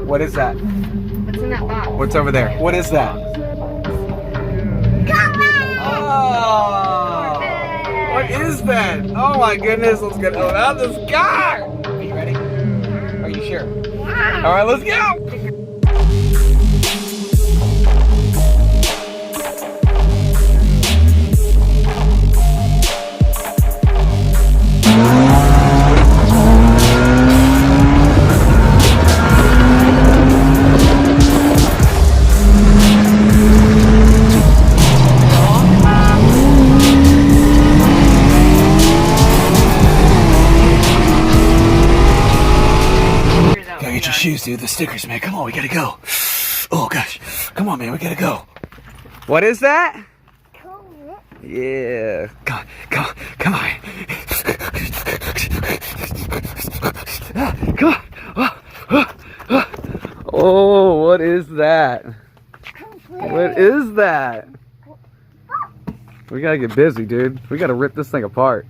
What is that? What's in that box? What's over there? What is that? Oh! What is that? Oh my goodness, let's get out of this car! Are you ready? Are you sure? Yeah. Alright, let's go! Gotta get your shoes, dude. The stickers, man. Come on, we gotta go. Oh gosh. Come on, man, we gotta go. What is that? Corvette. Yeah. Come on, come on, come on. Come on. Oh, what is that? What is that? We gotta get busy, dude. We gotta rip this thing apart.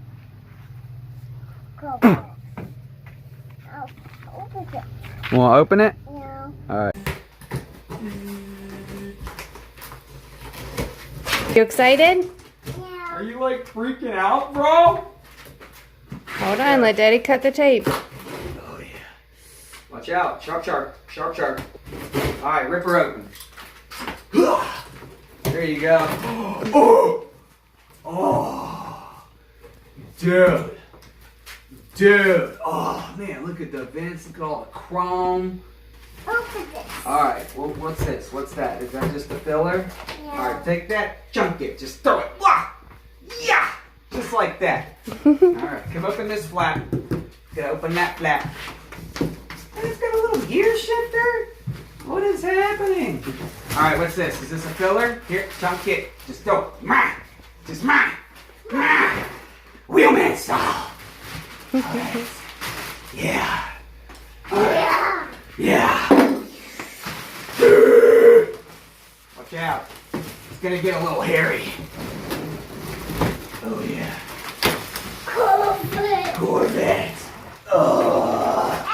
Corvette. Open it. Wanna open it? Yeah. Alright. You excited? Yeah. Are you like freaking out, bro? Hold on, let Daddy cut the tape. Oh yeah. Watch out. Sharp, sharp. Sharp, sharp. Alright, rip her open. There you go. Oh! Oh! Dude. Dude. Oh man, look at the vents. Look at all the chrome. Open this. Alright, well, what's this? What's that? Is that just a filler? Yeah. Alright, take that, chunk it, just throw it. Wah! Yeah! Just like that. Alright, come open this flap. Gotta open that flap. And it's got a little gear shifter? What is happening? Alright, what's this? Is this a filler? Here, chunk it. Just throw it. Mah! Just mah! Mah! Wheelman style! Alright. Yeah. Alright. Yeah. Watch out. It's gonna get a little hairy. Oh yeah. Corvette. Corvette. Oh.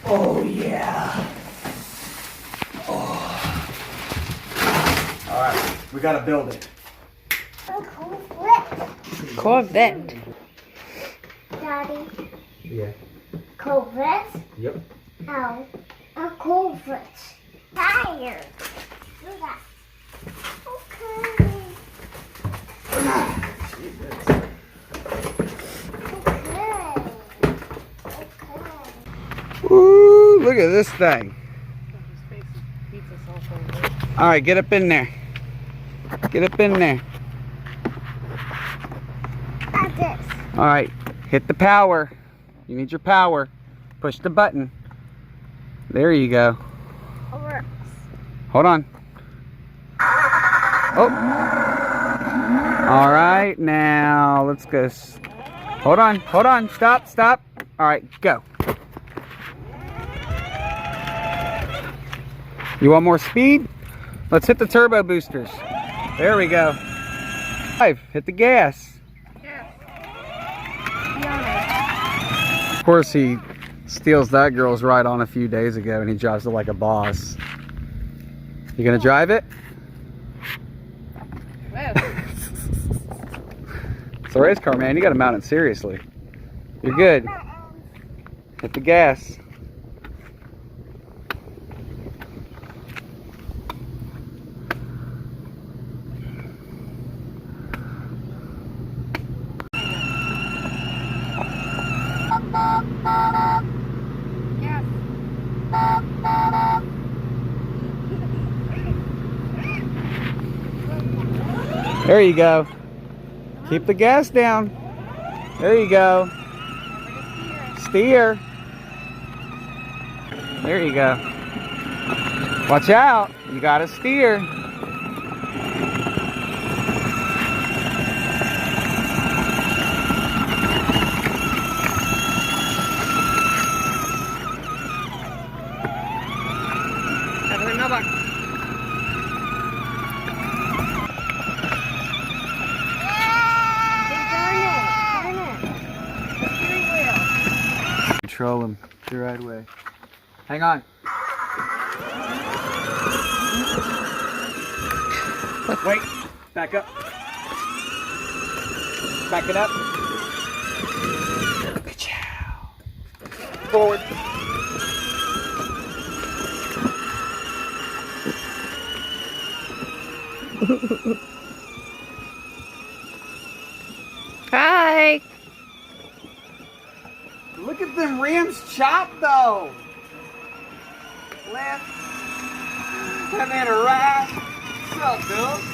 Oh yeah. Oh. Alright, we gotta build it. Corvette. Corvette. Daddy. Yeah. Corvette. Yep. Oh. A Corvette. Tire. Look at that. Okay. Okay. Woo, look at this thing. Alright, get up in there. Get up in there. Like this. Alright, hit the power. You need your power. Push the button. There you go. Works. Hold on. Oh. Alright, now let's go. Hold on, hold on. Stop, stop. Alright, go. You want more speed? Let's hit the turbo boosters. There we go. Hit the gas. Of course, he steals that girl's ride on a few days ago and he drives it like a boss. You gonna drive it? It's a race car, man. You gotta mount it seriously. You're good. Hit the gas. There you go. Keep the gas down. There you go. Steer. There you go. Watch out. You gotta steer. Control him the right way. Hang on. Wait, back up. Back it up. Ka-chow. Forward. Hi. Look at them rims chopped though. Left and then a right. What's up, dude?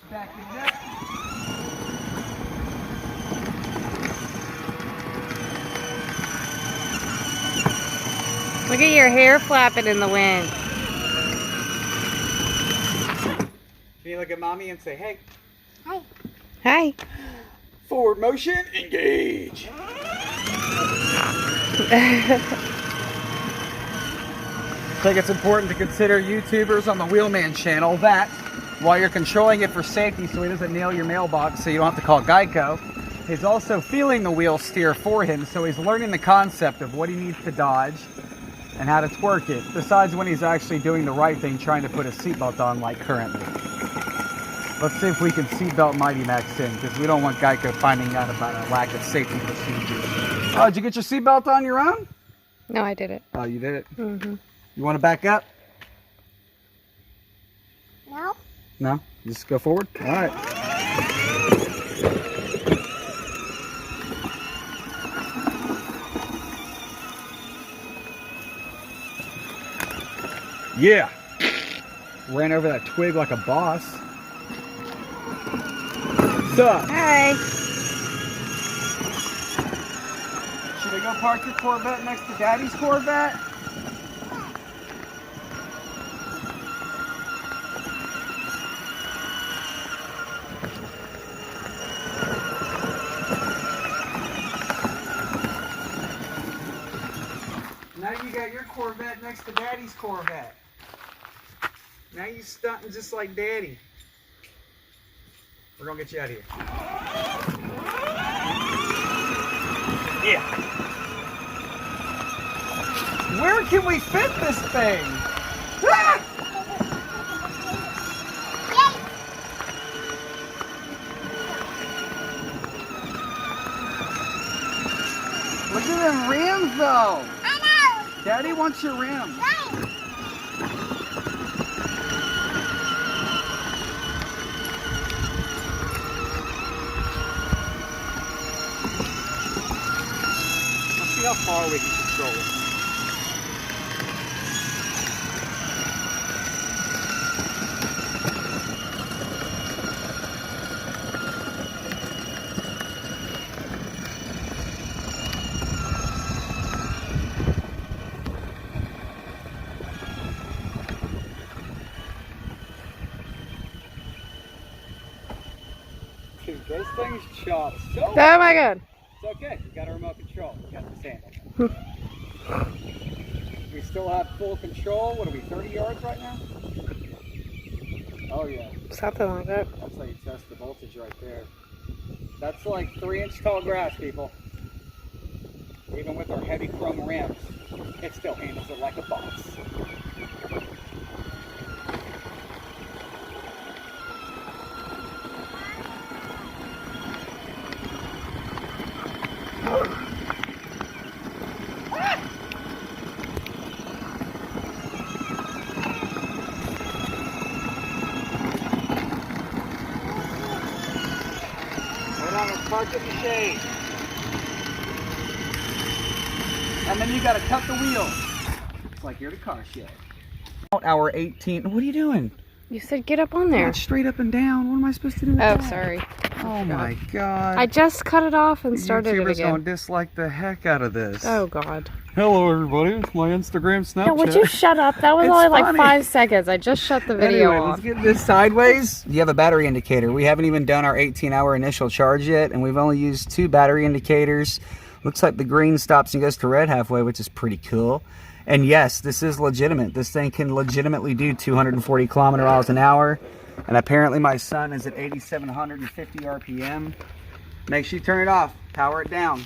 Back it up. Look at your hair flapping in the wind. Can you look at mommy and say, hey? Hi. Hi. Forward motion, engage. I think it's important to consider YouTubers on the Wheelman channel that while you're controlling it for safety so he doesn't nail your mailbox so you don't have to call Geico, he's also feeling the wheel steer for him, so he's learning the concept of what he needs to dodge and how to twerk it, besides when he's actually doing the right thing, trying to put a seatbelt on like currently. Let's see if we can seatbelt Mighty Max in, because we don't want Geico finding out about our lack of safety procedures. Oh, did you get your seatbelt on your own? No, I did it. Oh, you did it? Mm-hmm. You want to back up? No. No? Just go forward? All right. Yeah. Ran over that twig like a boss. What's up? Hi. Should I go park your Corvette next to Daddy's Corvette? Now you got your Corvette next to Daddy's Corvette. Now you stunting just like Daddy. We're gonna get you out of here. Yeah. Where can we fit this thing? Ah! Look at them rims though. I know. Daddy wants your rims. Right. Let's see how far we can control it. Dude, those things chop so Oh my god. It's okay. You got a remote control. You got this handle. We still have full control. What are we, 30 yards right now? Oh yeah. Something like that. That's how you test the voltage right there. That's like 3-inch tall grass, people. Even with our heavy chrome rims, it still handles it like a boss. Park in the shade. And then you gotta cut the wheel. It's like you're at a car shed. Hour 18. What are you doing? You said get up on there. It's straight up and down. What am I supposed to do with Oh, that? sorry. Oh my god. I just cut it off and started it YouTubers again. gonna dislike the heck out of this. Oh god. Hello everybody, it's my Instagram Snapchat. No, would you shut up? That was It's only like funny. 5 seconds. I just shut the video Anyway, off. let's get this sideways. You have a battery indicator. We haven't even done our 18-hour initial charge yet, and we've only used 2 battery indicators. Looks like the green stops and goes to red halfway, which is pretty cool. And yes, this is legitimate. This thing can legitimately do 240 miles an hour. And apparently my son is at 8,750 RPM. Make sure you turn it off. Power it down.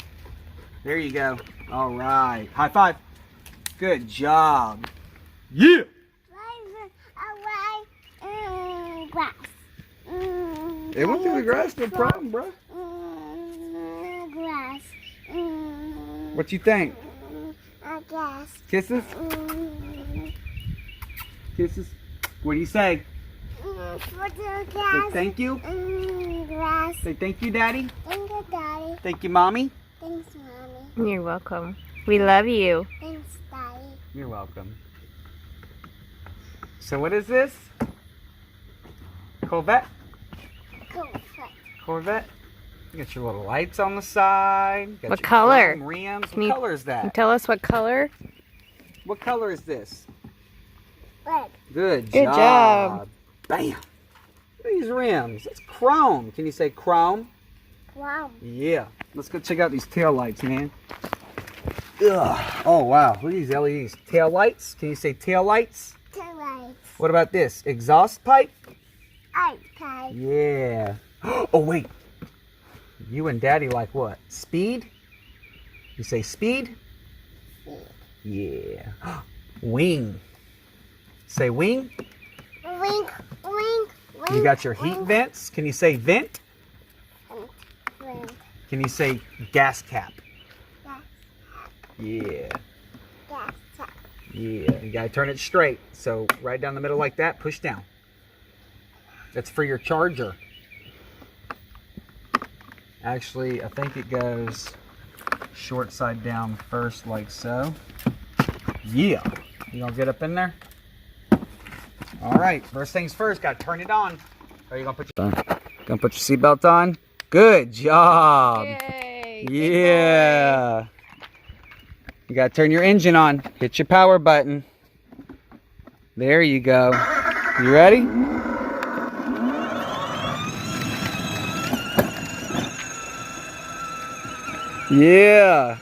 There you go. All right. High five. Good job. Yeah. Grass. It went through the grass, no problem, bro. Grass. What you think? Grass. Kisses? Kisses? What do you say? Say thank you? Grass. Say thank you, Daddy? Thank you, Daddy. Thank you, Mommy? Thanks, Mommy. You're welcome. We love you. Thanks, Daddy. You're welcome. So what is this? Corvette? Corvette? You got your little lights on the side. Got What your color? chrome rims. Can What you- color is Can you that? tell us what color? What color is this? Red. Good Good job. Bam. Look at these rims. It's chrome. Can you say chrome? Wow. Yeah. Let's go check out these tail lights, man. Ugh. Oh, wow. Look at these LEDs. Tail lights. Can you say tail lights? Two lights. What about this? Exhaust pipe? iPad. Yeah. Oh, wait. You and Daddy like what? Speed? You say speed? Yeah. Wing. Say wing. Wink, wink, wink. You got your heat vents. Can you say vent? Wink. Can you say gas cap? Gas. Yeah. Gas. Yeah. You gotta turn it straight. So right down the middle like that, push down. That's for your charger. Actually, I think it goes short side down first like so. Yeah. You gonna get up in there? All right, first things first, gotta turn it on. Are you gonna put your seatbelt on? Good job. Yay! Yeah. You gotta turn your engine on. Hit your power button. There you go. You ready? Yeah.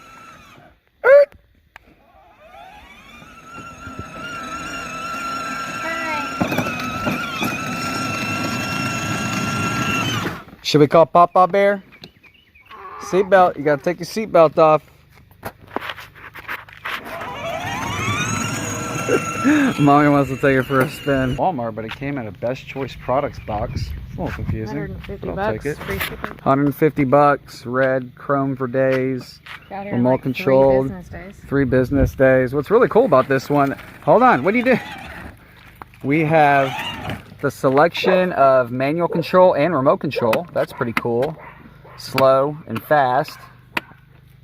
Should we call Papa Bear? Seatbelt. You gotta take your seatbelt off. Mommy wants to take it for a spin. Walmart, but it came in a Best Choice Products box. It's a little confusing. 150 but I'll bucks. take it. Free shipping. 150 bucks. Red, chrome for days. Got here in Remote like controlled. 3 business days. 3 business days. What's really cool about this one? Hold on. What do you do? We have the selection of manual control and remote control. That's pretty cool. Slow and fast.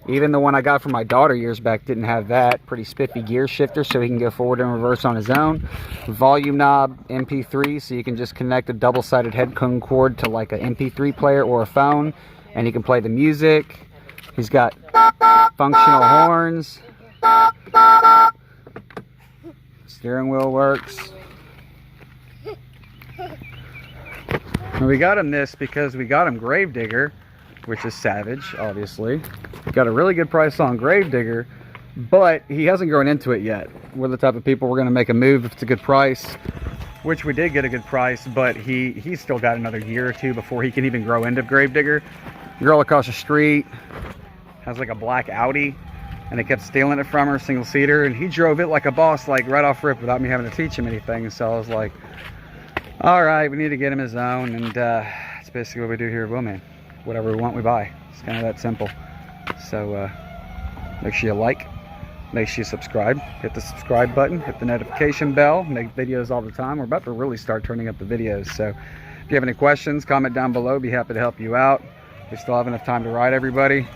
Even the one I got from my daughter years back didn't have that. Pretty spiffy gear shifter so he can go forward and reverse on his own. Volume knob, MP3, so you can just connect a double-sided headphone cord to like an MP3 player or a phone, and you can play the music. He's got functional horns. Steering wheel works. And we got him this because we got him Gravedigger, which is savage, obviously. Got a really good price on Gravedigger, but he hasn't grown into it yet. We're the type of people we're going to make a move if it's a good price, which we did get a good price, but he's still got another year or two before he can even grow into Gravedigger. Girl across the street has like a black Audi, and they kept stealing it from her, single seater, and he drove it like a boss, like right off rip without me having to teach him anything. So I was like, all right, we need to get him his own, and that's basically what we do here at Willman. Whatever we want, we buy. It's kind of that simple. So make sure you like, make sure you subscribe, hit the subscribe button, hit the notification bell. Make videos all the time. We're about to really start turning up the videos. So if you have any questions, comment down below. Be happy to help you out. We still have enough time to ride, everybody.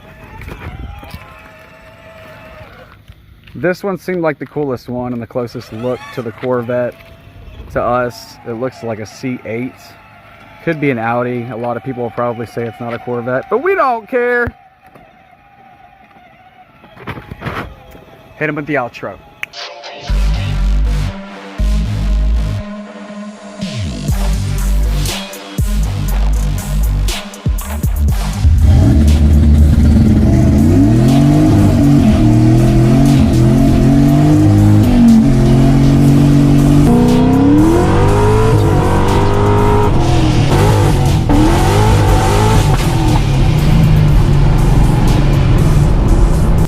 This one seemed like the coolest one and the closest look to the Corvette to us. It looks like a C8. Could be an Audi. A lot of people will probably say it's not a Corvette, but we don't care. Hit him with the outro.